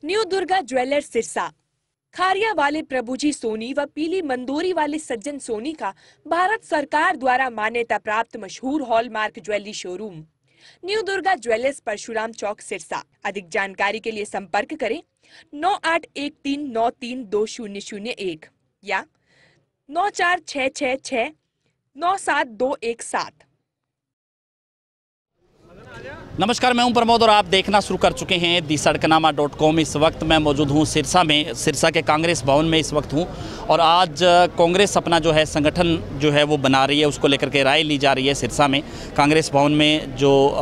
New Durga jewellers Sirsa. Khariya वाले प्रभुजी सोनी व पीली मंदोरी वाले सज्जन सोनी का भारत सरकार द्वारा मान्यता प्राप्त मशहूर hallmark jewellery showroom new Durga jewellers Parshuram Chowk Sirsa. अधिक जानकारी के लिए संपर्क करें 9813932001 या 9466697217। नमस्कार, मैं हूं प्रमोद और आप देखना शुरू कर चुके हैं दी सड़कनामा.com। इस वक्त मैं मौजूद हूं सिरसा में, सिरसा के कांग्रेस भवन में इस वक्त हूं और आज कांग्रेस अपना जो है संगठन जो है वो बना रही है, उसको लेकर के राय ली जा रही है। सिरसा में कांग्रेस भवन में जो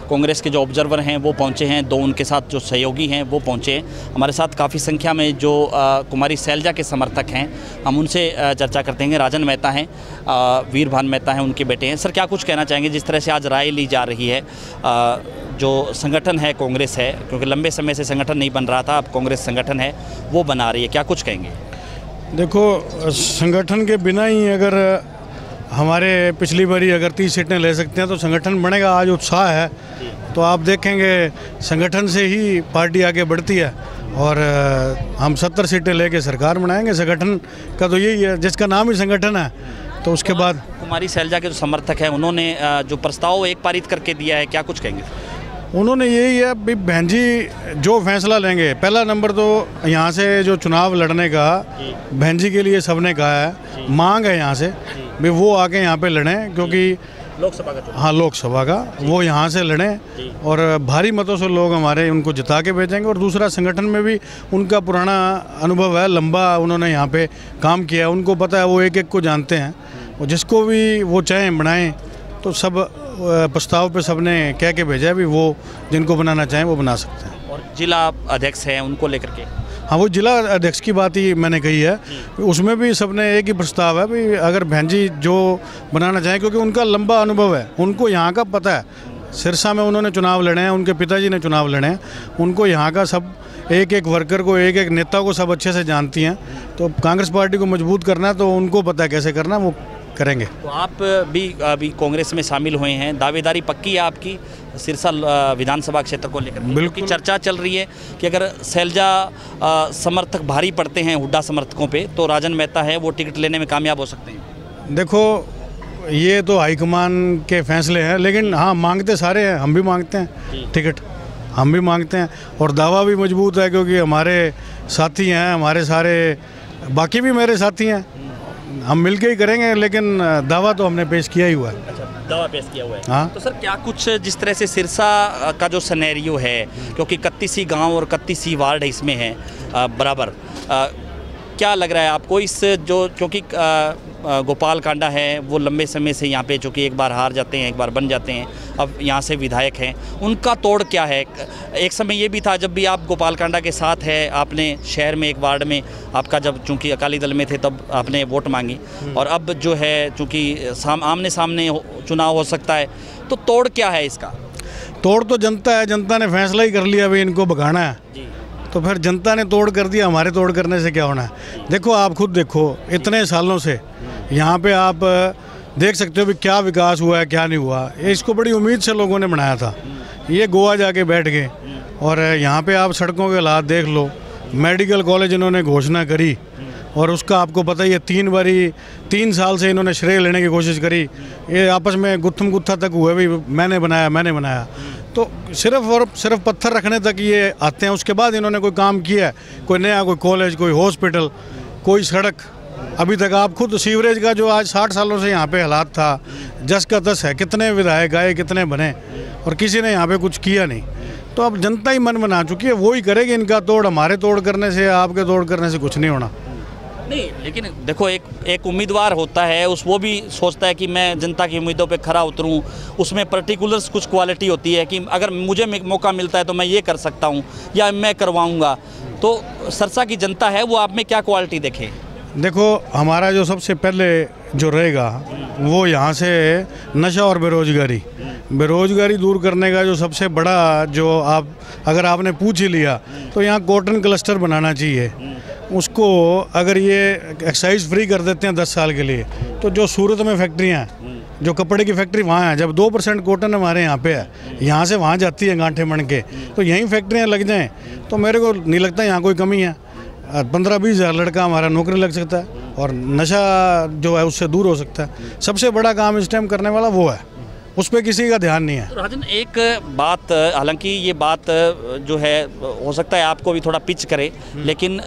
कांग्रेस के जो ऑब्जर्वर हैं वो पहुंचे हैं, दो उनके साथ जो सहयोगी हैं वो पहुंचे हैं। हमारे साथ काफ़ी संख्या में जो कुमारी शैलजा के समर्थक हैं, हम उनसे चर्चा करते हैं। राजन मेहता हैं, वीरभान मेहता हैं, उनके बेटे हैं। सर, क्या कुछ कहना चाहेंगे जिस तरह से आज राय ली जा रही है? जो संगठन है कांग्रेस है, क्योंकि लंबे समय से संगठन नहीं बन रहा था, अब कांग्रेस संगठन है वो बना रही है, क्या कुछ कहेंगे? देखो, संगठन के बिना ही अगर हमारे पिछली बारी अगर 30 सीटें ले सकते हैं तो संगठन बनेगा। आज उत्साह है तो आप देखेंगे संगठन से ही पार्टी आगे बढ़ती है और हम 70 सीटें लेके सरकार बनाएंगे। संगठन का तो यही है, जिसका नाम ही संगठन है। तो उसके बाद कुमारी शैलजा के जो समर्थक हैं उन्होंने जो प्रस्ताव एक पारित करके दिया है, क्या कुछ कहेंगे? उन्होंने यही है भी बहन जी जो फैसला लेंगे, पहला नंबर तो यहाँ से जो चुनाव लड़ने का बहन जी के लिए सबने कहा है, मांग है यहाँ से भी वो आके यहाँ पे लड़ें, क्योंकि लोकसभा का हाँ लोकसभा का वो यहाँ से लड़ें और भारी मतों से लोग हमारे उनको जिता के भेजेंगे। और दूसरा, संगठन में भी उनका पुराना अनुभव है, लंबा उन्होंने यहाँ पे काम किया है, उनको पता है, वो एक एक को जानते हैं। और जिसको भी वो चाहें बनाएं तो सब प्रस्ताव पे सबने कह के भेजा है भी वो जिनको बनाना चाहें वो बना सकते हैं। और जिला अध्यक्ष हैं उनको लेकर के? हाँ, वो जिला अध्यक्ष की बात ही मैंने कही है, उसमें भी सबने एक ही प्रस्ताव है भी अगर बहन जी जो बनाना चाहें, क्योंकि उनका लंबा अनुभव है, उनको यहाँ का पता है। सिरसा में उन्होंने चुनाव लड़े हैं, उनके पिताजी ने चुनाव लड़े हैं, उनको यहाँ का सब एक एक वर्कर को, एक एक नेता को सब अच्छे से जानती हैं। तो कांग्रेस पार्टी को मजबूत करना है तो उनको पता है कैसे करना, वो करेंगे। तो आप भी अभी कांग्रेस में शामिल हुए हैं, दावेदारी पक्की है आपकी सिरसा विधानसभा क्षेत्र को लेकर? बिल्कुल। चर्चा चल रही है कि अगर शैलजा समर्थक भारी पड़ते हैं हुड्डा समर्थकों पे तो राजन मेहता है वो टिकट लेने में कामयाब हो सकते हैं। देखो, ये तो हाईकमान के फैसले हैं, लेकिन हाँ मांगते सारे हैं, हम भी मांगते हैं टिकट, हम भी मांगते हैं और दावा भी मजबूत है, क्योंकि हमारे साथी हैं, हमारे सारे बाकी भी मेरे साथी हैं, हम मिलके ही करेंगे। लेकिन दावा तो हमने पेश किया ही हुआ है। अच्छा, दावा पेश किया हुआ है। हाँ। तो सर, क्या कुछ जिस तरह से सिरसा का जो सिनेरियो है, क्योंकि 31 गांव और 31 वार्ड इसमें है बराबर, क्या लग रहा है आपको इस जो, क्योंकि गोपाल कांडा है वो लंबे समय से यहाँ पे, चूँकि एक बार हार जाते हैं, एक बार बन जाते हैं, अब यहाँ से विधायक हैं, उनका तोड़ क्या है? एक समय ये भी था जब भी आप गोपाल कांडा के साथ है, आपने शहर में एक वार्ड में आपका, जब चूँकि अकाली दल में थे तब आपने वोट मांगी, और अब जो है चूँकि आमने सामने चुनाव हो सकता है, तो तोड़ क्या है इसका? तोड़ तो जनता है, जनता ने फैसला ही कर लिया भाई इनको भगाना है जी। तो फिर जनता ने तोड़ कर दिया, हमारे तोड़ करने से क्या होना है? देखो, आप खुद देखो, इतने सालों से यहाँ पे आप देख सकते हो भी क्या विकास हुआ है, क्या नहीं हुआ। इसको बड़ी उम्मीद से लोगों ने बनाया था, ये गोवा जाके बैठ गए। और यहाँ पे आप सड़कों के हालात देख लो, मेडिकल कॉलेज इन्होंने घोषणा करी और उसका आपको पता ही है, 3 साल से इन्होंने श्रेय लेने की कोशिश करी, ये आपस में गुत्थम गुत्था तक हुए भी मैंने बनाया। तो सिर्फ पत्थर रखने तक ये आते हैं, उसके बाद इन्होंने कोई काम किया है, कोई नया, कोई कॉलेज, कोई हॉस्पिटल, कोई सड़क अभी तक? आप खुद सीवरेज का जो आज 60 सालों से यहाँ पे हालात था, जस का तस है, कितने विधायक आए, कितने बने, और किसी ने यहाँ पे कुछ किया नहीं। तो अब जनता ही मन बना चुकी है, वो ही करेगी इनका तोड़। हमारे तोड़ करने से, आपके तोड़ करने से कुछ नहीं होना। नहीं, लेकिन देखो, एक उम्मीदवार होता है, वो भी सोचता है कि मैं जनता की उम्मीदों पे खरा उतरूं, उसमें पर्टिकुलर्स कुछ क्वालिटी होती है कि अगर मुझे मौका मिलता है तो मैं ये कर सकता हूं या मैं करवाऊंगा। तो सिरसा की जनता है वो आप में क्या क्वालिटी देखे? देखो, हमारा जो सबसे पहले जो रहेगा वो यहाँ से नशा और बेरोजगारी दूर करने का जो सबसे बड़ा, जो आप अगर आपने पूछ ही लिया तो यहाँ कॉटन क्लस्टर बनाना चाहिए। उसको अगर ये एक्साइज फ्री कर देते हैं 10 साल के लिए, तो जो सूरत में फैक्ट्रियाँ हैं जो कपड़े की फैक्ट्री वहाँ है, जब 2% कॉटन हमारे यहाँ पे है, यहाँ से वहाँ जाती है गांठे बन के, तो यहीं फैक्ट्रियाँ लग जाएं तो मेरे को नहीं लगता यहाँ कोई कमी है। 15-20 हज़ार लड़का हमारा नौकरी लग सकता है और नशा जो है उससे दूर हो सकता है। सबसे बड़ा काम इस टाइम करने वाला वो है, उस पर किसी का ध्यान नहीं है। राजन, एक बात, हालांकि ये बात जो है हो सकता है आपको भी थोड़ा पिच करे, लेकिन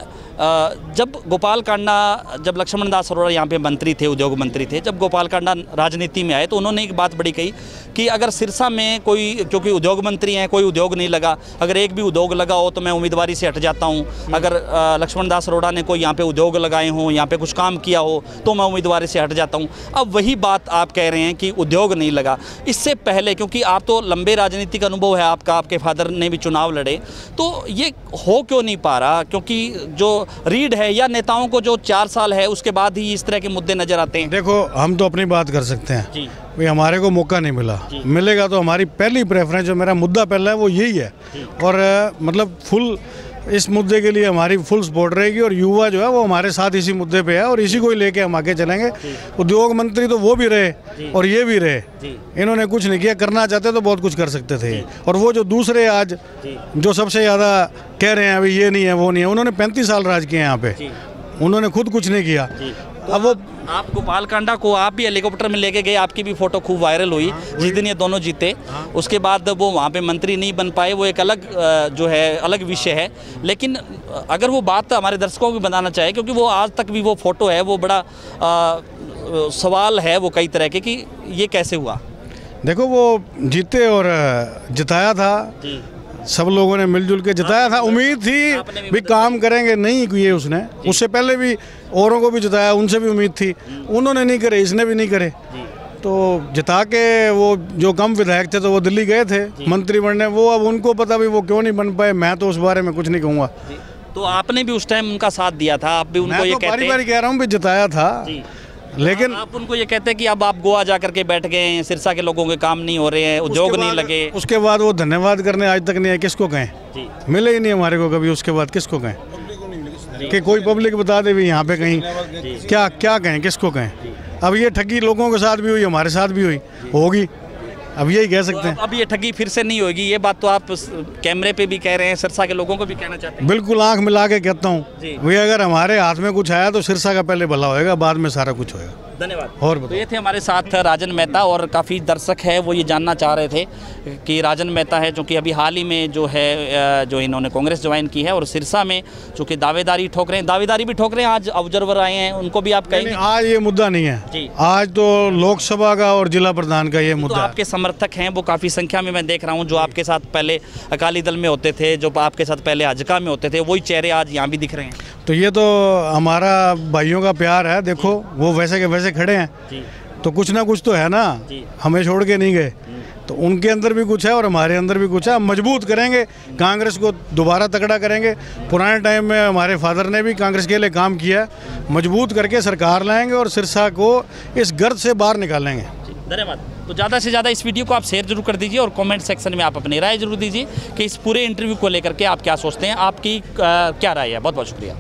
जब गोपाल कांडा, जब लक्ष्मण दास अरोड़ा यहाँ पे मंत्री थे, उद्योग मंत्री थे, जब गोपाल कांडा राजनीति में आए तो उन्होंने एक बात बड़ी कही कि अगर सिरसा में कोई, क्योंकि उद्योग मंत्री हैं, कोई उद्योग नहीं लगा, अगर एक भी उद्योग लगा हो तो मैं उम्मीदवारी से हट जाता हूँ। अगर लक्ष्मण दास अरोड़ा ने कोई यहाँ पे उद्योग लगाए हों, यहाँ पे कुछ काम किया हो तो मैं उम्मीदवारी से हट जाता हूँ। अब वही बात आप कह रहे हैं कि उद्योग नहीं लगा। इससे पहले, क्योंकि आप तो लंबे राजनीतिक अनुभव है आपका, आपके फादर ने भी चुनाव लड़े, तो ये हो क्यों नहीं पा रहा? क्योंकि जो रीड है या नेताओं को जो 4 साल है उसके बाद ही इस तरह के मुद्दे नजर आते हैं। देखो, हम तो अपनी बात कर सकते हैं जी, भाई, हमारे को मौका नहीं मिला, मिलेगा तो हमारी पहली प्रेफरेंस, जो मेरा मुद्दा पहला है वो यही है, और मतलब फुल इस मुद्दे के लिए हमारी फुल सपोर्ट रहेगी, और युवा जो है वो हमारे साथ इसी मुद्दे पे है और इसी को ही लेके हम आगे चलेंगे। उद्योग मंत्री तो वो भी रहे और ये भी रहे, इन्होंने कुछ नहीं किया, करना चाहते तो बहुत कुछ कर सकते थे। और वो जो दूसरे आज जो सबसे ज़्यादा कह रहे हैं अभी ये नहीं है वो नहीं है, उन्होंने 35 साल राज किए यहाँ पे, उन्होंने खुद कुछ नहीं किया। तो अब वो आप गोपाल कांडा को आप भी हेलीकॉप्टर में लेके गए, आपकी भी फोटो खूब वायरल हुई जिस दिन ये दोनों जीते। उसके बाद वो वहाँ पे मंत्री नहीं बन पाए, वो एक अलग जो है अलग विषय है। लेकिन अगर वो बात हमारे दर्शकों को भी बताना चाहे, क्योंकि वो आज तक भी वो फोटो है, वो बड़ा सवाल है वो कई तरह के कि ये कैसे हुआ। देखो, वो जीते और जिताया था, सब लोगों ने मिलजुल के जिताया था। उम्मीद थी भी काम करेंगे, नहीं किए उसने, उससे पहले भी औरों को भी जिताया, उनसे भी उम्मीद थी, उन्होंने नहीं करे, इसने भी नहीं करे। तो जिता के वो जो कम विधायक थे तो वो दिल्ली गए थे मंत्री बनने, वो अब उनको पता भी वो क्यों नहीं बन पाए, मैं तो उस बारे में कुछ नहीं कहूँगा। तो आपने भी उस टाइम उनका साथ दिया था, आप भी उनको ये कहते हैं, बारी कह रहा हूँ भी जिताया था, लेकिन आप उनको ये कहते हैं कि अब आप गोवा जा करके बैठ गए हैं, सिरसा के लोगों के काम नहीं हो रहे हैं, उद्योग नहीं लगे। उसके बाद वो धन्यवाद करने आज तक नहीं आए, किसको कहें? मिले ही नहीं हमारे को कभी, उसके बाद किसको कहें कि कोई पब्लिक बता दे भी यहाँ पे कहीं, क्या क्या कहें, किसको कहें? अब ये ठगी लोगों के साथ भी हुई, हमारे साथ भी हुई, होगी, अब यही कह सकते हैं। अब ये ठगी फिर से नहीं होगी, ये बात तो आप कैमरे पे भी कह रहे हैं, सिरसा के लोगों को भी कहना चाहते हैं। बिल्कुल, आंख मिला के कहता हूँ भाई, अगर हमारे हाथ में कुछ आया तो सिरसा का पहले भला होएगा, बाद में सारा कुछ होएगा। धन्यवाद। और तो ये थे हमारे साथ राजन मेहता, और काफ़ी दर्शक है वो ये जानना चाह रहे थे कि राजन मेहता है जो कि अभी हाल ही में जो है जो इन्होंने कांग्रेस ज्वाइन की है, और सिरसा में जो कि दावेदारी ठोक रहे हैं, दावेदारी भी ठोक रहे हैं। आज ऑब्जर्वर आए हैं, उनको भी आप कहेंगे? आज ये मुद्दा नहीं है, आज तो लोकसभा का और जिला प्रधान का ये मुद्दा। आपके समर्थक हैं वो काफ़ी संख्या में मैं देख रहा हूँ, जो आपके साथ पहले अकाली दल में होते थे, जो आपके साथ पहले हजका में होते थे, वही चेहरे आज यहाँ भी दिख रहे हैं। तो ये तो हमारा भाइयों का प्यार है, देखो वो वैसे के वैसे खड़े हैं, तो कुछ ना कुछ तो है ना, हमें छोड़ के नहीं गए, तो उनके अंदर भी कुछ है और हमारे अंदर भी कुछ है। हम मजबूत करेंगे, कांग्रेस को दोबारा तगड़ा करेंगे। पुराने टाइम में हमारे फादर ने भी कांग्रेस के लिए काम किया, मजबूत करके सरकार लाएंगे और सिरसा को इस गर्त से बाहर निकालेंगे। धन्यवाद। तो ज़्यादा से ज़्यादा इस वीडियो को आप शेयर जरूर कर दीजिए और कमेंट सेक्शन में आप अपनी राय जरूर दीजिए कि इस पूरे इंटरव्यू को लेकर के आप क्या सोचते हैं, आपकी क्या राय है। बहुत बहुत शुक्रिया।